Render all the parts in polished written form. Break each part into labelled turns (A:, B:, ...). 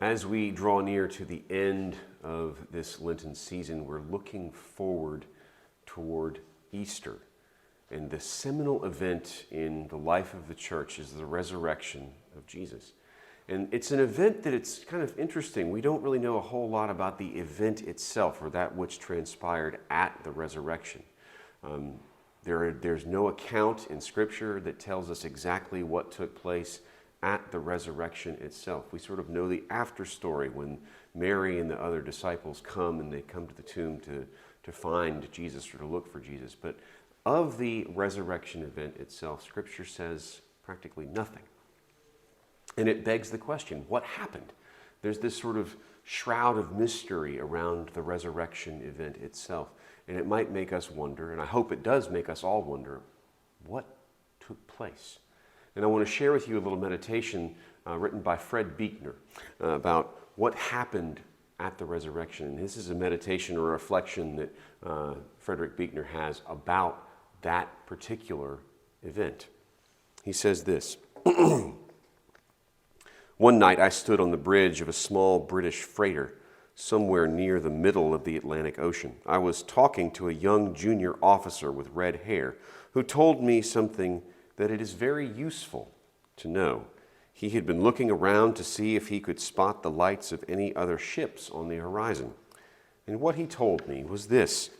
A: As we draw near to the end of this Lenten season, we're looking forward toward Easter. And the seminal event in the life of the church is the resurrection of Jesus. And it's an event that it's kind of interesting. We don't really know a whole lot about the event itself or that which transpired at the resurrection. There's no account in Scripture that tells us exactly what took place at the resurrection itself. We sort of know the after story when Mary and the other disciples come and they come to the tomb to find Jesus or to look for Jesus. But of the resurrection event itself, Scripture says practically nothing. And it begs the question, what happened? There's this sort of shroud of mystery around the resurrection event itself. And it might make us wonder, and I hope it does make us all wonder, what took place? And I want to share with you a little meditation written by Fred Buechner about what happened at the resurrection. And this is a meditation or reflection that Frederick Buechner has about that particular event. He says this: One night I stood on the bridge of a small British freighter somewhere near the middle of the Atlantic Ocean. I was talking to a young junior officer with red hair who told me something that it is very useful to know. He had been looking around to see if he could spot the lights of any other ships on the horizon. And what he told me was this: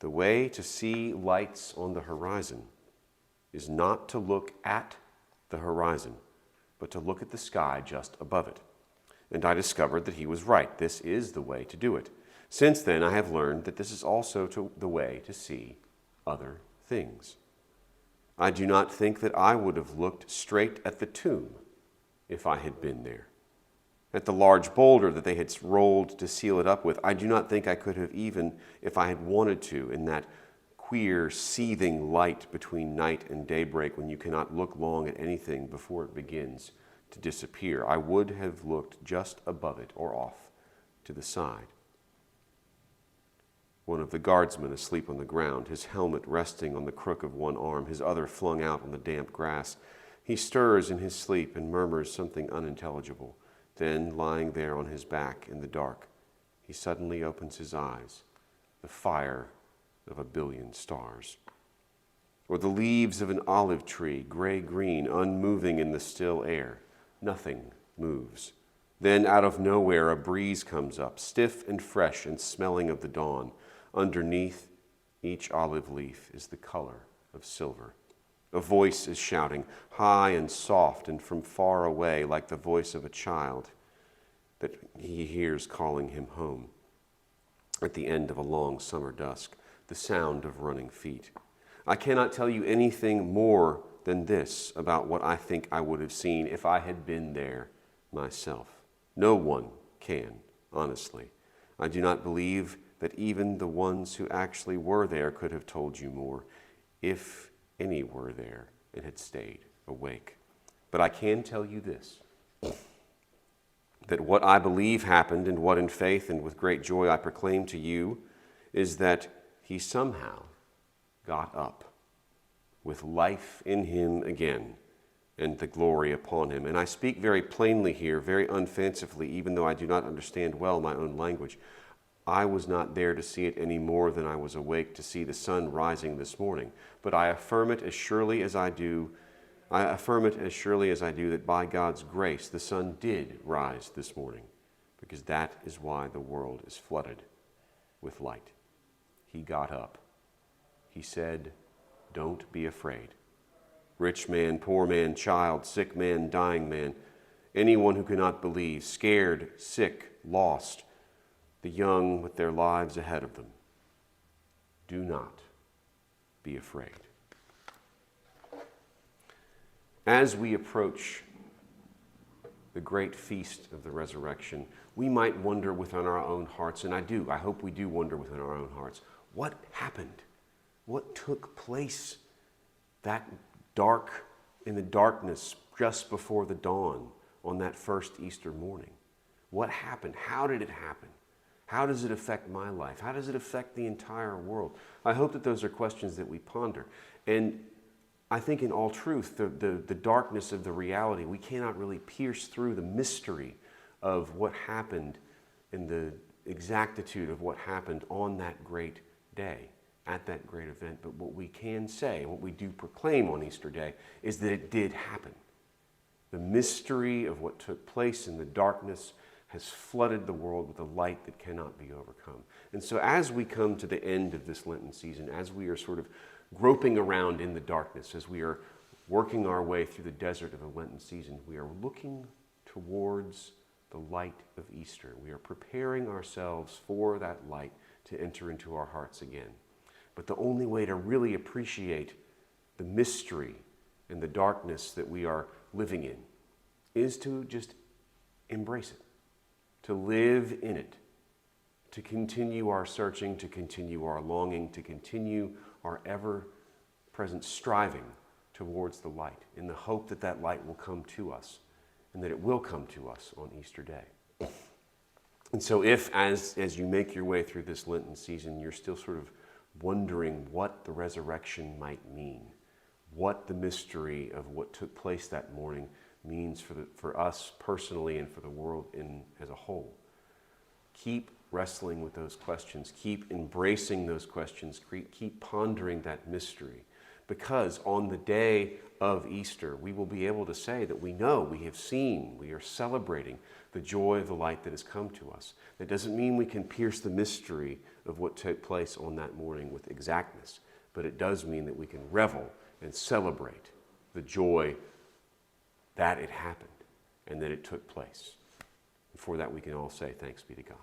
A: the way to see lights on the horizon is not to look at the horizon, but to look at the sky just above it. And I discovered that he was right. This is the way to do it. Since then, I have learned that this is also the way to see other things. I do not think that I would have looked straight at the tomb if I had been there. At the large boulder that they had rolled to seal it up with, I do not think I could have, even if I had wanted to, in that queer, seething light between night and daybreak when you cannot look long at anything before it begins to disappear. I would have looked just above it or off to the side. One of the guardsmen asleep on the ground, his helmet resting on the crook of one arm, his other flung out on the damp grass. He stirs in his sleep and murmurs something unintelligible. Then, lying there on his back in the dark, he suddenly opens his eyes, the fire of 1 billion stars. Or the leaves of an olive tree, gray-green, unmoving in the still air. Nothing moves. Then, out of nowhere, a breeze comes up, stiff and fresh and smelling of the dawn. Underneath each olive leaf is the color of silver. A voice is shouting, high and soft and from far away, like the voice of a child that he hears calling him home. At the end of a long summer dusk, the sound of running feet. I cannot tell you anything more than this about what I think I would have seen if I had been there myself. No one can, honestly. I do not believe that even the ones who actually were there could have told you more, if any were there and had stayed awake. But I can tell you this, that what I believe happened and what in faith and with great joy I proclaim to you is that he somehow got up with life in him again and the glory upon him. And I speak very plainly here, very unfancifully, even though I do not understand well my own language. I was not there to see it any more than I was awake to see the sun rising this morning. But I affirm it as surely as I do that by God's grace the sun did rise this morning, because that is why the world is flooded with light. He got up. He said, "Don't be afraid." Rich man, poor man, child, sick man, dying man, anyone who cannot believe, scared, sick, lost, the young with their lives ahead of them. Do not be afraid. As we approach the great feast of the resurrection, we might wonder within our own hearts, and I hope we do wonder within our own hearts, what happened? What took place that in the darkness just before the dawn on that first Easter morning? What happened? How did it happen? How does it affect my life? How does it affect the entire world? I hope that those are questions that we ponder. And I think in all truth, the darkness of the reality, we cannot really pierce through the mystery of what happened and the exactitude of what happened on that great day, at that great event. But what we can say, what we do proclaim on Easter Day, is that it did happen. The mystery of what took place in the darkness has flooded the world with a light that cannot be overcome. And so as we come to the end of this Lenten season, as we are sort of groping around in the darkness, as we are working our way through the desert of the Lenten season, we are looking towards the light of Easter. We are preparing ourselves for that light to enter into our hearts again. But the only way to really appreciate the mystery and the darkness that we are living in is to just embrace it, to live in it, to continue our searching, to continue our longing, to continue our ever-present striving towards the light, in the hope that that light will come to us, and that it will come to us on Easter Day. And so if, as you make your way through this Lenten season, you're still sort of wondering what the resurrection might mean, what the mystery of what took place that morning means for us personally and for the world as a whole, keep wrestling with those questions, keep embracing those questions, keep pondering that mystery. Because on the day of Easter, we will be able to say that we know, we have seen, we are celebrating the joy of the light that has come to us. That doesn't mean we can pierce the mystery of what took place on that morning with exactness, but it does mean that we can revel and celebrate the joy that it happened and that it took place. And for that we can all say, thanks be to God.